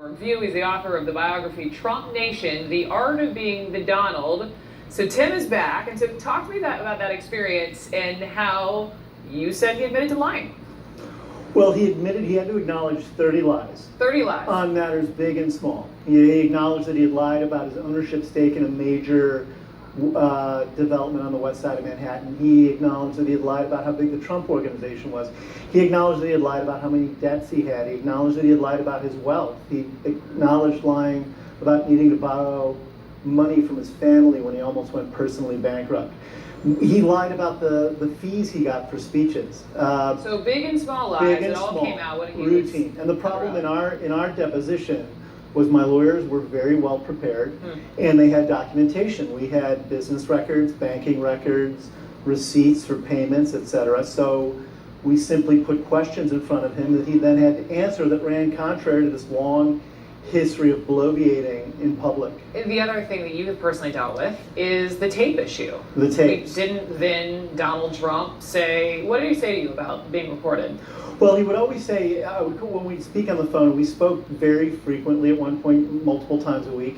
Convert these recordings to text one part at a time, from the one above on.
View is the author of the biography Trump Nation, The Art of Being the Donald. So Tim is back, and so talk to me about that experience and how you said he admitted to lying. Well, he admitted he had to acknowledge 30 lies. 30 lies. On matters big and small. He acknowledged that he had lied about his ownership stake in a major development on the west side of Manhattan. He acknowledged that he had lied about how big the Trump Organization was. He acknowledged that he had lied about how many debts he had. He acknowledged that he had lied about his wealth. He acknowledged lying about needing to borrow money from his family when he almost went personally bankrupt. He lied about the fees he got for speeches. So big and small lies, it all came out when he routine. And the problem in our deposition was my lawyers were very well prepared, and they had documentation. We had business records, banking records, receipts for payments, etc. So we simply put questions in front of him that he then had to answer that ran contrary to this long history of bloviating in public. The other thing that you have personally dealt with is the tape issue. The tapes. Didn't then Donald Trump say, what did he say to you about being recorded? Well, he would always say, when we'd speak on the phone, we spoke very frequently at one point, multiple times a week.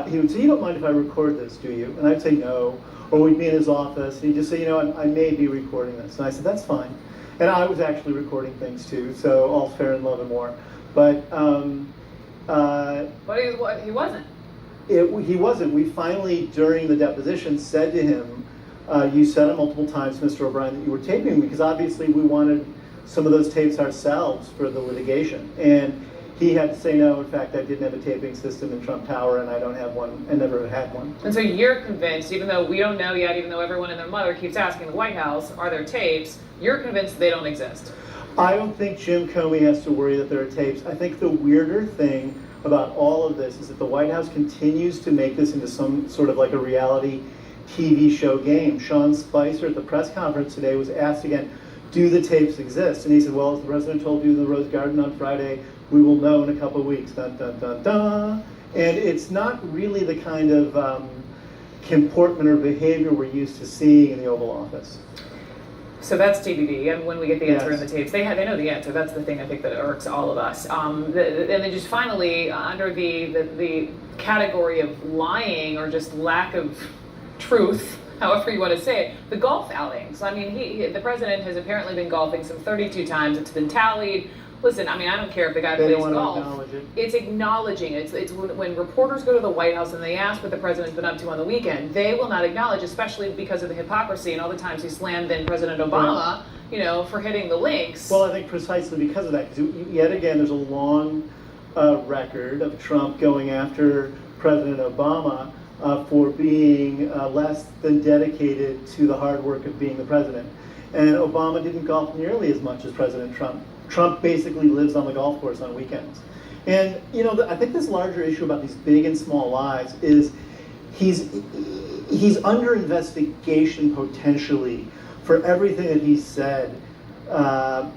He would say, you don't mind if I record this, do you? And I'd say no. Or we'd be in his office, and he'd just say, I may be recording this. And I said, that's fine. And I was actually recording things too, so all's fair in love and war. But he wasn't. He wasn't. We finally, during the deposition, said to him, you said it multiple times, Mr. O'Brien, that you were taping, because obviously we wanted some of those tapes ourselves for the litigation. And he had to say, no, in fact, I didn't have a taping system in Trump Tower, and I don't have one, and never had one. And so you're convinced, even though we don't know yet, even though everyone and their mother keeps asking the White House, are there tapes, you're convinced they don't exist? I don't think Jim Comey has to worry that there are tapes. I think the weirder thing about all of this is that the White House continues to make this into some sort of like a reality TV show game. Sean Spicer at the press conference today was asked again, do the tapes exist? And he said, well, as the president told you in the Rose Garden on Friday, we will know in a couple of weeks, dun, dun, dun, dun. And it's not really the kind of comportment or behavior we're used to seeing in the Oval Office. So that's TBD, and when we get the answer in the tapes, they know the answer. That's the thing I think that irks all of us. And then just finally, under the category of lying or just lack of truth, however you want to say it, the golf outings. I mean, the president has apparently been golfing some 32 times. It's been tallied. Listen, I mean, I don't care if the guy plays golf. It's acknowledging. It's when reporters go to the White House and they ask what the president's been up to on the weekend, they will not acknowledge, especially because of the hypocrisy and all the times he slammed then President Obama, for hitting the links. Well, I think precisely because of that. Because yet again, there's a long record of Trump going after President Obama for being less than dedicated to the hard work of being the president. And Obama didn't golf nearly as much as President Trump. Trump basically lives on the golf course on weekends. And, I think this larger issue about these big and small lies is he's under investigation potentially for everything that he said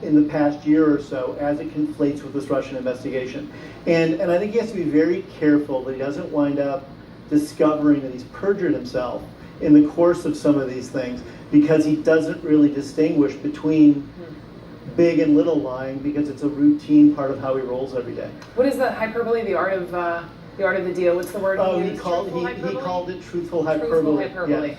in the past year or so as it conflates with this Russian investigation. And I think he has to be very careful that he doesn't wind up discovering that he's perjured himself in the course of some of these things, because he doesn't really distinguish between big and little lying, because it's a routine part of how he rolls every day. What is the hyperbole? The art of the deal? What's the word? Oh, he called it truthful hyperbole. Truthful hyperbole. Yes.